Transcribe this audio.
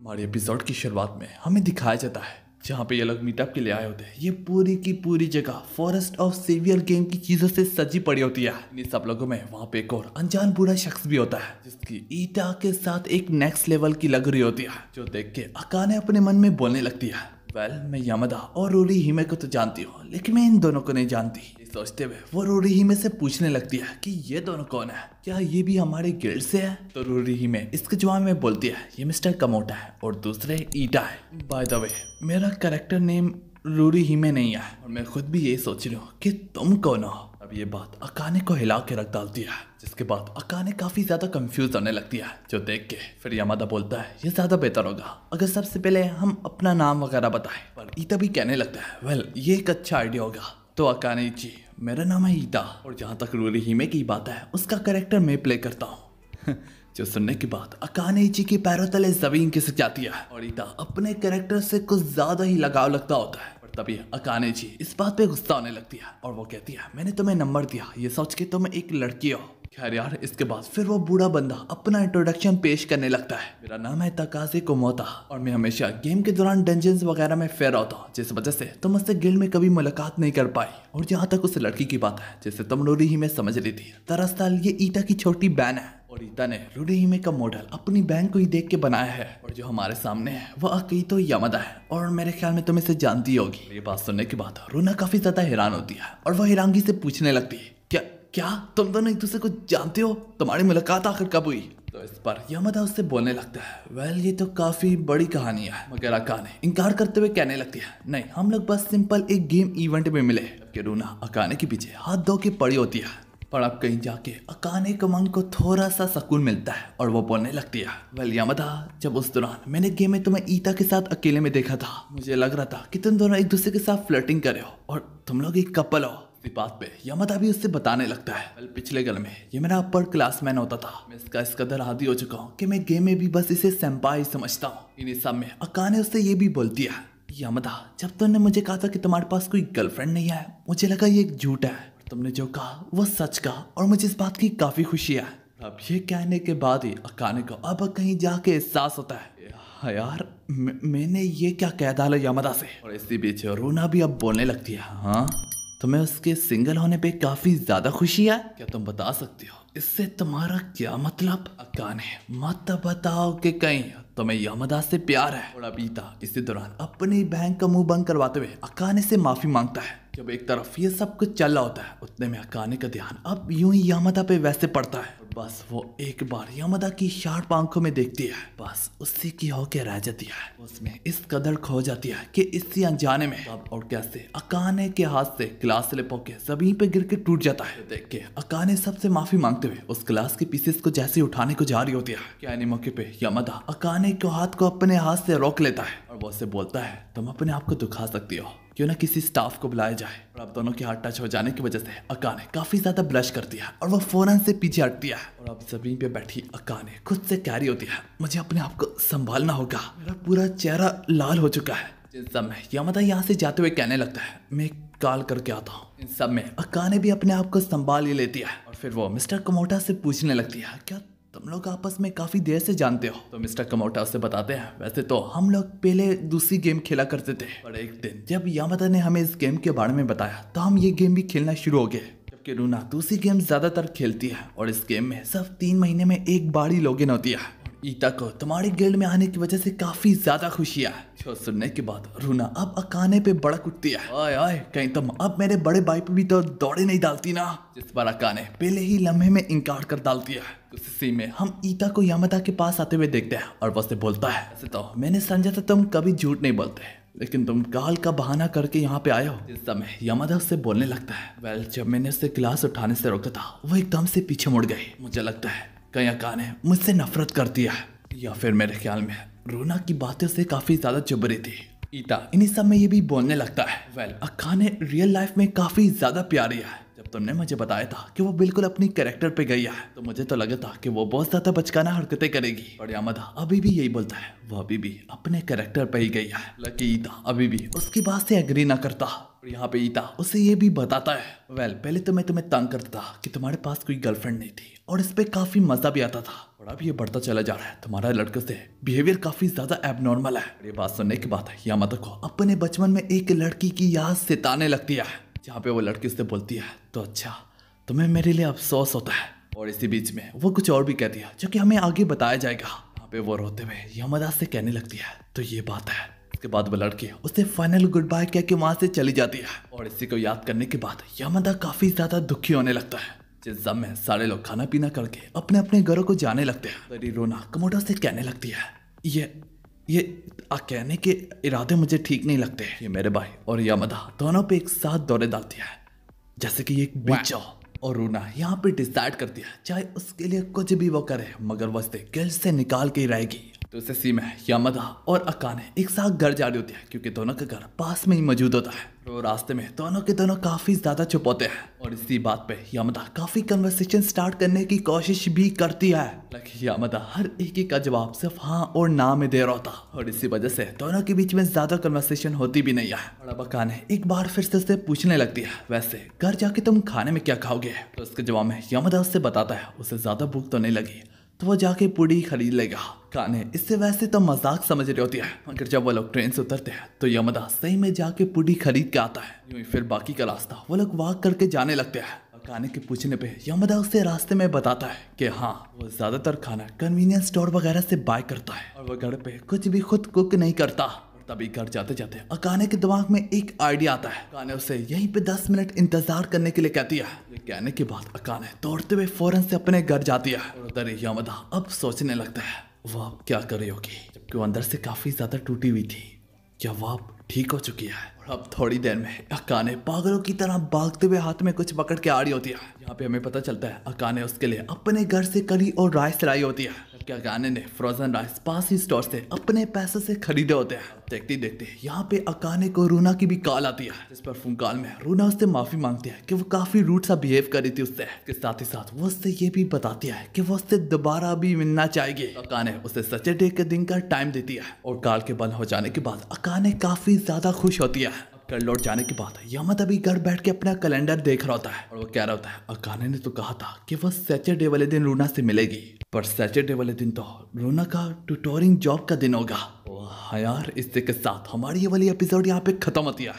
हमारे एपिसोड की शुरुआत में हमें दिखाया जाता है जहाँ पे ये लोग मीटअप के लिए आए होते हैं। ये पूरी की पूरी जगह फॉरेस्ट ऑफ सेवियर गेम की चीजों से सजी पड़ी होती है। इन सब लोगों में वहाँ पे एक और अनजान बुरा शख्स भी होता है जिसकी ईटा के साथ एक नेक्स्ट लेवल की लग रही होती है, जो देख के अकाने अपने मन में बोलने लगती है, मैं यामादा और रोरी हिमे को तो जानती हूँ, लेकिन मैं इन दोनों को नहीं जानती। सोचते हुए वो रोरी हिमे से पूछने लगती है कि ये दोनों कौन है, क्या ये भी हमारे गिल्ड से है? तो रोरी हिमे इसके जवाब में बोलती है ये मिस्टर कमोटा है और दूसरे ईटा है। बाय द वे मेरा कैरेक्टर नेम रोरी हिमे नहीं है और मैं खुद भी यही सोच रही हूँ कि तुम कौन हो। अब ये बात अकाने को हिला के रख डालती है, जिसके बाद अकाने काफी ज्यादा कंफ्यूज होने लगती है, जो देख के फिर यामादा बोलता है ये ज्यादा बेहतर होगा अगर सबसे पहले हम अपना नाम वगैरह बताएं। पर ईटा भी कहने लगता है ये एक अच्छा आइडिया होगा। तो अकाने जी मेरा नाम है ईटा और जहाँ तक रोरी हिमे की बात है उसका कैरेक्टर मैं प्ले करता हूँ। जो सुनने के बाद अकाने इची के पैरों तले जमीन खिसक जाती है और ईटा अपने कैरेक्टर से कुछ ज्यादा ही लगाव लगता होता है। पर तभी अकाने जी इस बात पे गुस्सा होने लगती है और वो कहती है मैंने तुम्हें नंबर दिया ये सोच के तुम एक लड़की हो। खैर यार, इसके बाद फिर वो बूढ़ा बंदा अपना इंट्रोडक्शन पेश करने लगता है। मेरा नाम है तकाज़ी कुमोता और मैं हमेशा गेम के दौरान डंजन्स वगैरह में फेर होता हूँ, जिस वजह से तुम मुझसे गिल्ड में कभी मुलाकात नहीं कर पाई। और जहाँ तक उस लड़की की बात है जिसे तुम रोरी हिमे समझ रही थी, दरअसल ये ईटा की छोटी बहन है और ईटा ने रोरी हिमे का मॉडल अपनी बहन को ही देख के बनाया है। और जो हमारे सामने है वो अकीतो यामादा है और मेरे ख्याल में तुम इसे जानती होगी। ये बात सुनने के बाद रूना काफी ज्यादा हैरान होती है और वह हैरानगी से पूछने लगती है क्या तुम दोनों एक दूसरे को जानते हो? तुम्हारी मुलाकात आखिर कब हुई? तो इस पर यामादा उससे बोलने लगता है ये तो काफी बड़ी कहानी है। मगर अकाने इनकार करते हुए कहने लगती है नहीं, हम लोग बस सिंपल एक गेम इवेंट में मिले। जबकि रूना अकाने के पीछे हाथ धो के पड़ी होती है। पर अब कहीं जाके अकाने के मन को थोड़ा सा सुकून मिलता है और वो बोलने लगती है यामादा, जब उस दौरान मैंने गेम में तुम्हें ईटा के साथ अकेले में देखा था, मुझे लग रहा था कि तुम दोनों एक दूसरे के साथ फ्लर्टिंग कर रहे हो और तुम लोग एक कपल हो। बात पे यामादा भी उससे बताने लगता है पिछले गल में ये मेरा अपर क्लासमैन होता था, मैं इसका इस कदर आदी हो चुका हूँ कि मैं गेम में भी बस इसे सेंपाई समझता हूँ। इन्हीं सब में अकाने उससे ये भी बोलती है यामादा, जब तुमने मुझे कहा था कि तुम्हारे पास कोई गर्लफ्रेंड नहीं है, मुझे लगा ये एक झूठ है। तुमने जो कहा वो सच कहा और मुझे इस बात की काफी खुशी है। अब ये कहने के बाद ही अकाने को अब कहीं जाके एहसास होता है यार मैंने ये क्या कह डाला यामादा से। और इसी बीच रूना भी अब बोलने लगती है हाँ, तुम्हें उसके सिंगल होने पे काफी ज्यादा खुशी है, क्या तुम बता सकती हो इससे तुम्हारा क्या मतलब? अकाने मत बताओ कि कहीं तुम्हें यामादा से प्यार है। और अबीता इसी दौरान अपनी बहन का मुंह बंद करवाते हुए अकाने से माफी मांगता है। जब एक तरफ ये सब कुछ चल रहा होता है उतने में अकाने का ध्यान अब यूं ही यामादा पे वैसे पड़ता है। बस वो एक बार यामादा की शार्प आंखों में देखती है, बस उसी की होके रह जाती है। उसमें इस कदर खो जाती है कि इसी अनजाने में कब और कैसे अकाने के हाथ से ग्लास स्लिप होके जमीन पे गिर के टूट जाता है। देख के अकाने सबसे माफी मांगते हुए उस ग्लास के पीसेस को जैसे उठाने को जा रही होती है, क्या मौके पे यामादा अकाने के हाथ को अपने हाथ से रोक लेता है और वो उससे बोलता है तुम अपने आप को दुखा सकती हो, क्यों ना किसी स्टाफ को बुलाया जाए। और अब दोनों के हाथ टच हो जाने की वजह से अकाने काफी ज्यादा ब्लश करती है और वो फौरन से पीछे हटती है। और अब जमीन पे बैठी अकाने खुद से कह रही होती है मुझे अपने आप को संभालना होगा, मेरा पूरा चेहरा लाल हो चुका है। जिस समय यामादा यहाँ से जाते हुए कहने लगता है मैं कॉल करके आता हूँ, इन सब में अकाने भी अपने आप को संभाल ही लेती है। और फिर वो मिस्टर कमोटा से पूछने लगती है क्या तुम लोग आपस में काफी देर से जानते हो? तो मिस्टर कमोटा उससे बताते हैं वैसे तो हम लोग पहले दूसरी गेम खेला करते थे, पर एक दिन जब यामादा ने हमें इस गेम के बारे में बताया तो हम ये गेम भी खेलना शुरू हो गए। जबकि रूना दूसरी गेम ज्यादातर खेलती है और इस गेम में सिर्फ 3 महीने में एक बार ही लॉगिन होती है। ईटा को तुम्हारी गिल्ड में आने की वजह से काफी ज्यादा खुशी है। जो सुनने के बाद रूना अब अकाने पे भड़क उठती है ओए कहीं तुम अब मेरे बड़े भाई पे भी तो दौड़े नहीं डालती ना। जिस पर अकाने पहले ही लम्हे में इनकार कर डालती है। तो इसी में हम ईटा को यामादा के पास आते हुए देखते हैं और वो से बोलता है वैसे तो मैंने समझा था तुम कभी झूठ नहीं बोलते, लेकिन तुम काल का बहाना करके यहाँ पे आए हो। इस समय यामादा उससे बोलने लगता है जब मैंने उससे ग्लास उठाने से रोका था वो एकदम से पीछे मुड़ गई। मुझे लगता है कहीं अकाने मुझसे नफरत करती है या फिर मेरे ख्याल में रूना की बातें से काफी ज्यादा चुभ रही थी। ईटा इन्हीं सब में ये भी बोलने लगता है अकाने रियल लाइफ में काफी ज्यादा प्यारी है। जब तुमने मुझे बताया था कि वो बिल्कुल अपनी कैरेक्टर पे गई है तो मुझे तो लगा था कि वो बहुत ज्यादा बचकाना हरकतें करेगी, और यामादा अभी भी यही बोलता है वो अभी भी अपने कैरेक्टर पे ही गई है। लकी ईटा अभी भी उसकी बात से एग्री ना करता। और यहाँ पे ईता उसे ये भी बताता है, पहले तो मैं तुम्हें तंग करता था कि तुम्हारे पास कोई गर्लफ्रेंड नहीं थी और इस पे काफी मजा भी आता था, और अब ये बढ़ता चला जा रहा है, तुम्हारा लड़के से बिहेवियर काफी ज्यादा एबनॉर्मल है। ये बात सुनने के बाद यामादा को अपने बचपन में एक लड़की की याद सताने लगती है, जहाँ पे वो लड़की उससे बोलती है तो अच्छा तुम्हें मेरे लिए अफसोस होता है, और इसी बीच में वो कुछ और भी कहती है जो कि हमें आगे बताया जाएगा। यहाँ पे वो रोते हुए यामादा से कहने लगती है तो ये बात है। इसके बाद वो लड़की उसे फाइनल गुड बाय कह के वहां से चली जाती है, और इसी को याद करने के बाद यामादा काफी ज्यादा दुखी होने लगता है। जिस सब में सारे लोग खाना पीना करके अपने अपने घरों को जाने लगते हैं, तभी रोना कमोडो से कहने लगती है ये कहने के इरादे मुझे ठीक नहीं लगते। ये मेरे भाई और यामादा दोनों पे एक साथ दौरे डालती है जैसे कि एक बीच हो, और रूना यहाँ पे डिसाइड करती है चाहे उसके लिए कुछ भी वो करे मगर वो उसे गिल्ड से निकाल के ही रहेगी। तो इस सीन में यामादा और अकाने एक साथ घर जा रही होती है क्योंकि दोनों का घर पास में ही मौजूद होता है। तो रास्ते में दोनों के दोनों काफी ज्यादा चुप होते हैं, और इसी बात पे यामादा काफी कन्वर्सेशन स्टार्ट करने की कोशिश भी करती है, लेकिन यामादा हर एक का जवाब सिर्फ हाँ और ना में दे रहा होता, और इसी वजह से दोनों के बीच में ज्यादा कन्वर्सेशन होती भी नहीं है। और अब अकाने एक बार फिर से उससे पूछने लगती है वैसे घर जाके तुम खाने में क्या खाओगे। तो उसके जवाब में यामादा उससे बताता है उसे ज्यादा भूख तो नहीं लगी तो वो जाके पूड़ी खरीद लेगा। काने इससे वैसे तो मजाक समझ रही होती है, मगर जब वो लोग ट्रेन से उतरते हैं तो यामादा सही में जाके पूड़ी खरीद के आता है। यूं ही फिर बाकी का रास्ता वो लोग वॉक करके जाने लगते हैं। काने के पूछने पे यामादा उससे रास्ते में बताता है कि हाँ वो ज्यादातर खाना कन्वीनियंस स्टोर वगैरह से बाय करता है, और वो घर पे कुछ भी खुद कुक नहीं करता। तभी घर जाते जाते अकाने के दिमाग में एक आइडिया आता है। अकाने उसे यहीं पे 10 मिनट इंतजार करने के लिए कहती है। ये कहने के बाद अकाने दौड़ते हुए फौरन से अपने घर जाती है, और उधर यामादा अब सोचने लगता है वो अब क्या कर रही होगी, जबकि वो अंदर से काफी ज्यादा टूटी हुई थी। क्या वो अब ठीक हो चुकी है? और अब थोड़ी देर में अकाने पागलों की तरह भागते हुए हाथ में कुछ पकड़ के आ रही होती है। यहाँ पे हमें पता चलता है अकाने उसके लिए अपने घर से करी और राइस लाई होती है, जबकि अकाने ने फ्रोजन राइस पास ही स्टोर से अपने पैसे से खरीदे होते हैं। देखते देखते यहाँ पे अकाने को रूना की भी कॉल आती है, जिस पर फोन कॉल में रूना उससे माफी मांगती है कि वो काफी रूड सा बिहेव कर रही थी उससे। इसके साथ ही साथ वो उससे ये भी बताती है कि वो उससे दोबारा भी मिलना चाहेगी। अकाने उसे सैटरडे के दिन का टाइम देती है, और कॉल के बंद हो जाने के बाद अकाने काफी ज्यादा खुश होती है। घर लौट जाने के बाद यामादा भी घर बैठ के अपना कैलेंडर देख रहा होता है, और वो कह रहा होता है अकाने ने तो कहा था कि वो सैटरडे वाले दिन रूना से मिलेगी, पर सैटरडे वाले दिन तो रूना का ट्यूटोरिंग जॉब का दिन होगा। हाँ यार, इसी के साथ हमारी ये वाली एपिसोड यहाँ पे खत्म होती है।